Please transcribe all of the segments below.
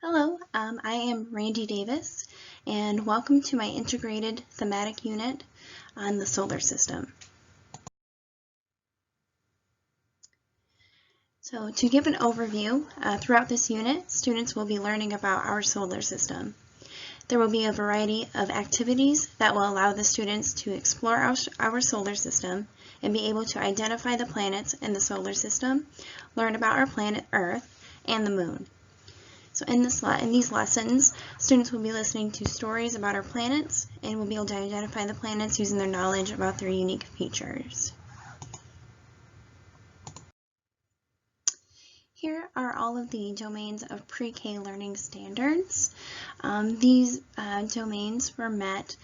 Hello, I am Randy Davis, and welcome to my Integrated Thematic Unit on the solar system. So to give an overview, throughout this unit, students will be learning about our solar system. There will be a variety of activities that will allow the students to explore our solar system and be able to identify the planets in the solar system, learn about our planet Earth, and the moon. So in these lessons, students will be listening to stories about our planets and will be able to identify the planets using their knowledge about their unique features. Here are all of the domains of pre-K learning standards. These domains were met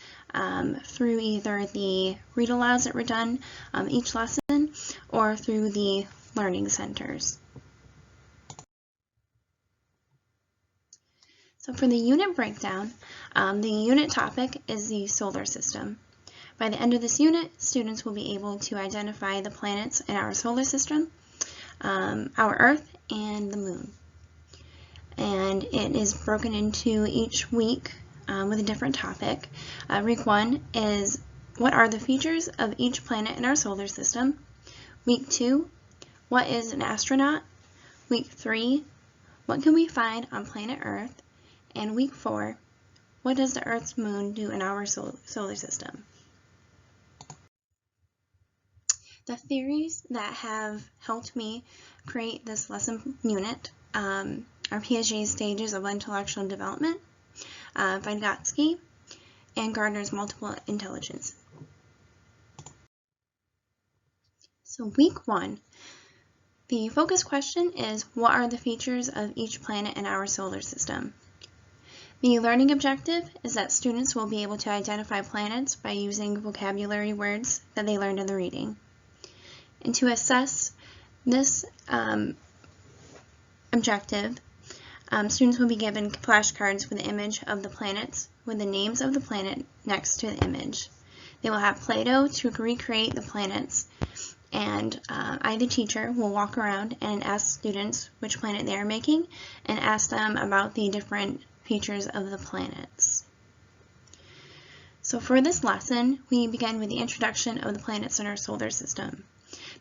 through either the read-alouds that were done each lesson or through the learning centers. So for the unit breakdown, the unit topic is the solar system. By the end of this unit, students will be able to identify the planets in our solar system, our Earth, and the moon. And it is broken into each week with a different topic. Week 1 is what are the features of each planet in our solar system. Week 2, what is an astronaut? Week 3, what can we find on planet Earth? And week 4, what does the Earth's moon do in our solar system? The theories that have helped me create this lesson unit are Piaget's stages of intellectual development, Vygotsky, and Gardner's multiple intelligence. So week 1, the focus question is what are the features of each planet in our solar system? The learning objective is that students will be able to identify planets by using vocabulary words that they learned in the reading. And to assess this objective, students will be given flashcards with the image of the planets with the names of the planet next to the image. They will have Play-Doh to recreate the planets, and I, the teacher, will walk around and ask students which planet they are making and ask them about the different features of the planets. So for this lesson, we begin with the introduction of the planets in our solar system.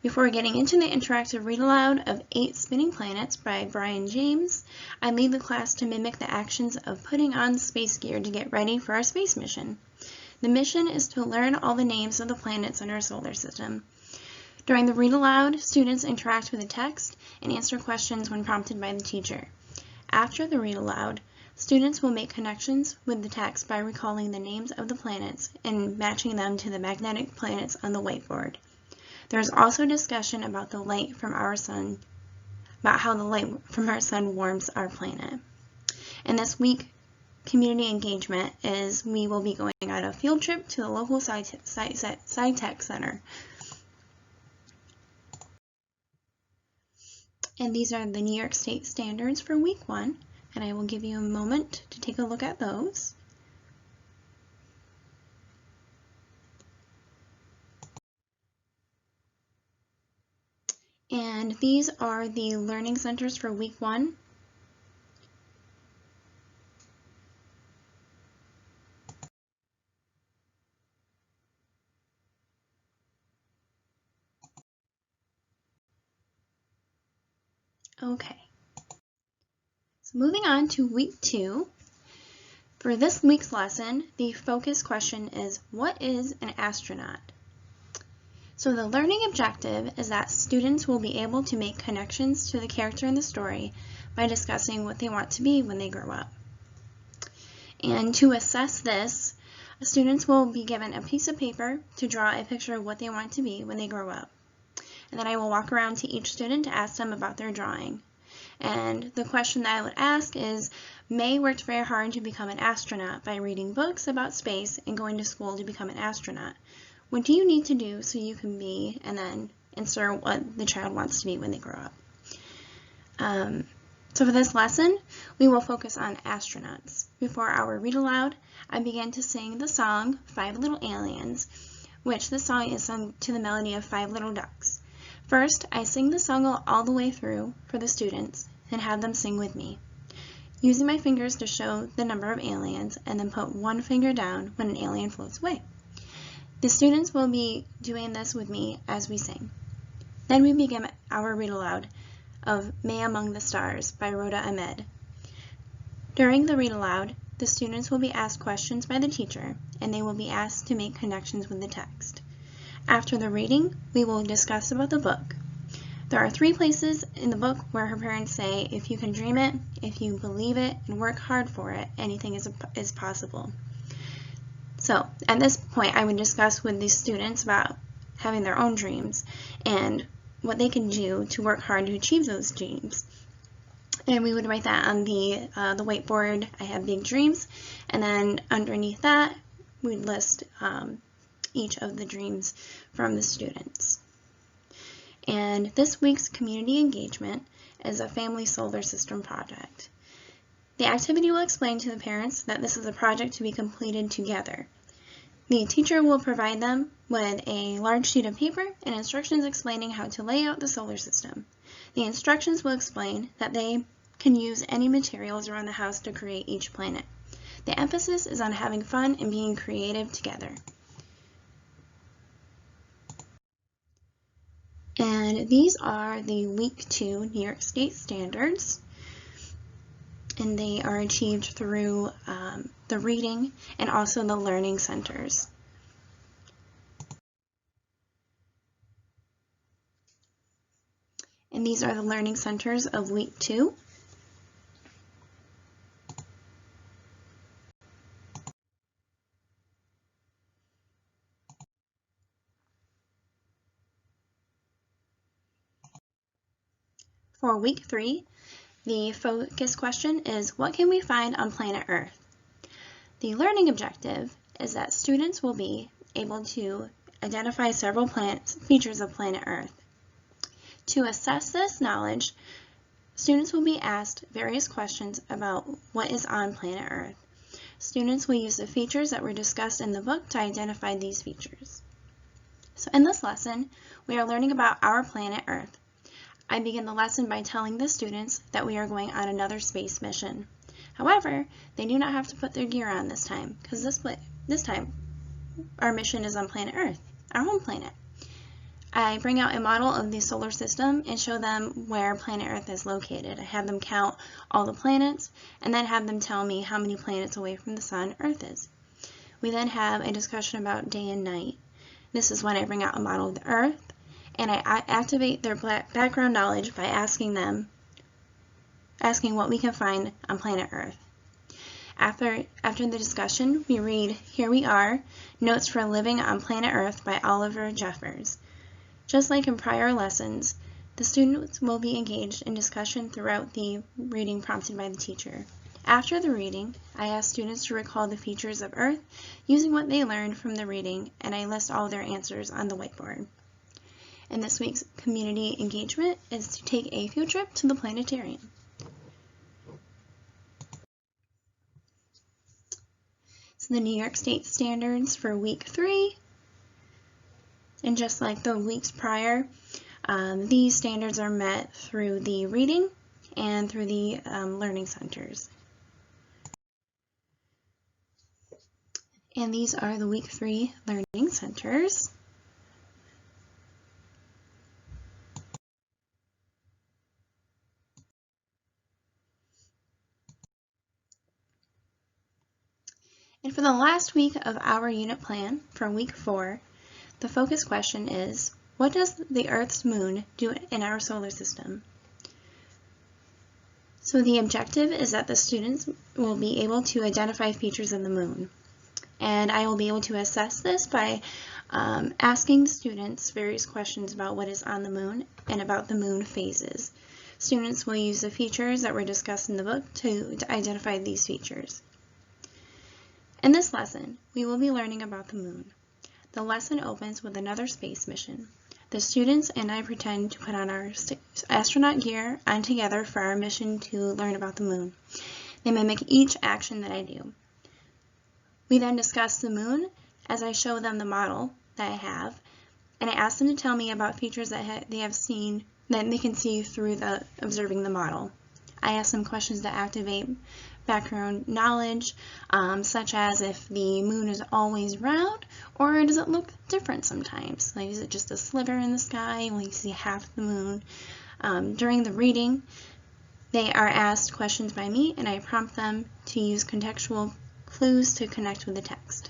Before getting into the interactive read-aloud of 8 Spinning Planets by Brian James, I lead the class to mimic the actions of putting on space gear to get ready for our space mission. The mission is to learn all the names of the planets in our solar system. During the read-aloud, students interact with the text and answer questions when prompted by the teacher. After the read-aloud, students will make connections with the text by recalling the names of the planets and matching them to the magnetic planets on the whiteboard. There is also discussion about the light from our sun, about how the light from our sun warms our planet. And this week, community engagement is we will be going on a field trip to the local Sci-Tech Center. And these are the New York State standards for week 1. And I will give you a moment to take a look at those. And these are the learning centers for week 1. Okay. So moving on to week 2, for this week's lesson, the focus question is, what is an astronaut? So the learning objective is that students will be able to make connections to the character in the story by discussing what they want to be when they grow up. And to assess this, students will be given a piece of paper to draw a picture of what they want to be when they grow up. And then I will walk around to each student to ask them about their drawing. And the question that I would ask is, May worked very hard to become an astronaut by reading books about space and going to school to become an astronaut. What do you need to do so you can be, and then insert what the child wants to be when they grow up. So for this lesson, we will focus on astronauts. Before our read aloud, I began to sing the song 5 Little Aliens, which this song is sung to the melody of 5 Little Ducks. First, I sing the song all the way through for the students and have them sing with me. using my fingers to show the number of aliens, and then put one finger down when an alien floats away. The students will be doing this with me as we sing. Then we begin our read aloud of May Among the Stars by Rhoda Ahmed. During the read aloud, the students will be asked questions by the teacher, and they will be asked to make connections with the text. After the reading, we will discuss about the book. There are 3 places in the book where her parents say, if you can dream it, if you believe it, and work hard for it, anything is possible. So at this point, I would discuss with these students about having their own dreams and what they can do to work hard to achieve those dreams. And we would write that on the whiteboard. I have big dreams, and then underneath that, we'd list each of the dreams from the students. And this week's community engagement is a family solar system project. The activity will explain to the parents that this is a project to be completed together. The teacher will provide them with a large sheet of paper and instructions explaining how to lay out the solar system. The instructions will explain that they can use any materials around the house to create each planet. The emphasis is on having fun and being creative together. And these are the Week 2 New York State standards, and they are achieved through the reading and also the learning centers. And these are the learning centers of Week 2. For Week 3, the focus question is, what can we find on planet Earth? The learning objective is that students will be able to identify several features of planet Earth. To assess this knowledge, students will be asked various questions about what is on planet Earth. Students will use the features that were discussed in the book to identify these features. So in this lesson, we are learning about our planet Earth. I begin the lesson by telling the students that we are going on another space mission. However, they do not have to put their gear on this time, because this time our mission is on planet Earth, our home planet. I bring out a model of the solar system and show them where planet Earth is located. I have them count all the planets and then have them tell me how many planets away from the sun Earth is. We then have a discussion about day and night. This is when I bring out a model of the Earth, and I activate their background knowledge by asking what we can find on planet Earth. After the discussion, we read Here We Are, Notes for Living on Planet Earth by Oliver Jeffers. Just like in prior lessons, the students will be engaged in discussion throughout the reading prompted by the teacher. After the reading, I ask students to recall the features of Earth using what they learned from the reading, and I list all their answers on the whiteboard. And this week's community engagement is to take a field trip to the planetarium. So the New York State standards for Week 3, and just like the weeks prior, these standards are met through the reading and through the learning centers. And these are the Week 3 learning centers. And for the last week of our unit plan for Week 4, the focus question is, what does the Earth's moon do in our solar system? So the objective is that the students will be able to identify features of the moon. And I will be able to assess this by asking the students various questions about what is on the moon and about the moon phases. Students will use the features that were discussed in the book to identify these features. In this lesson, we will be learning about the moon. The lesson opens with another space mission. The students and I pretend to put on our astronaut gear on together for our mission to learn about the moon. They mimic each action that I do. We then discuss the moon as I show them the model that I have, and I ask them to tell me about features that they have seen that they can see through observing the model. I asked them questions to activate background knowledge, such as if the moon is always round, or does it look different sometimes? Like, is it just a sliver in the sky? Will you see half the moon? During the reading, they are asked questions by me, and I prompt them to use contextual clues to connect with the text.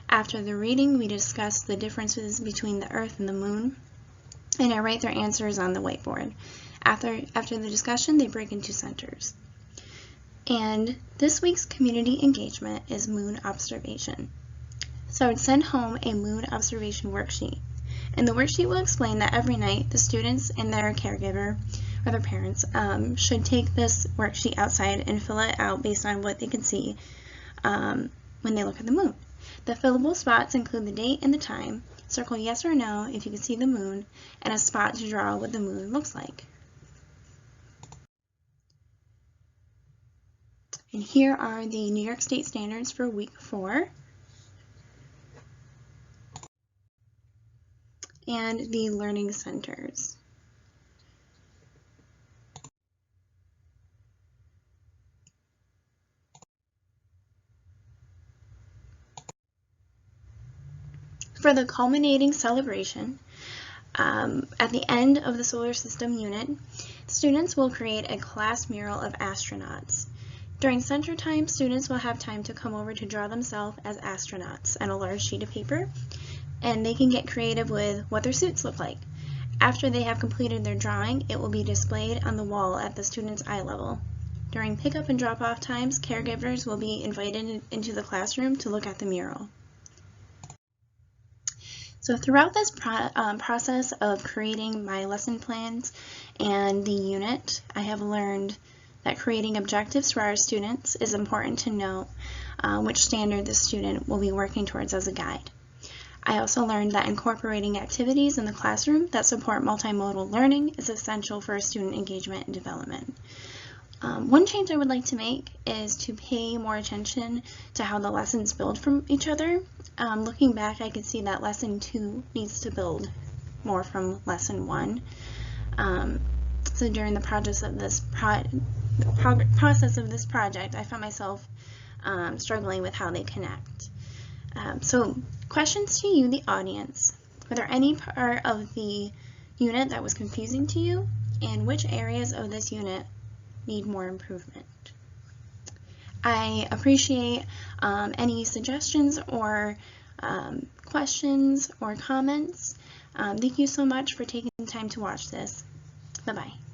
After the reading, we discuss the differences between the Earth and the moon, and I write their answers on the whiteboard. After the discussion, they break into centers. And this week's community engagement is moon observation. So I would send home a moon observation worksheet. And the worksheet will explain that every night the students and their caregiver or their parents should take this worksheet outside and fill it out based on what they can see when they look at the moon. The fillable spots include the date and the time. Circle yes or no if you can see the moon, and a spot to draw what the moon looks like. And here are the New York State standards for week 4. And the learning centers. For the culminating celebration, at the end of the solar system unit, students will create a class mural of astronauts. During center time, students will have time to come over to draw themselves as astronauts on a large sheet of paper, and they can get creative with what their suits look like. After they have completed their drawing, it will be displayed on the wall at the student's eye level. During pickup and drop-off times, caregivers will be invited into the classroom to look at the mural. So throughout this process of creating my lesson plans and the unit, I have learned that creating objectives for our students is important to know which standard the student will be working towards as a guide. I also learned that incorporating activities in the classroom that support multimodal learning is essential for student engagement and development. One change I would like to make is to pay more attention to how the lessons build from each other. Looking back, I could see that lesson 2 needs to build more from lesson 1. So during the process of this project, I found myself struggling with how they connect. So questions to you, the audience. Were there any part of the unit that was confusing to you? And which areas of this unit need more improvement? I appreciate any suggestions or questions or comments. Thank you so much for taking the time to watch this. Bye-bye.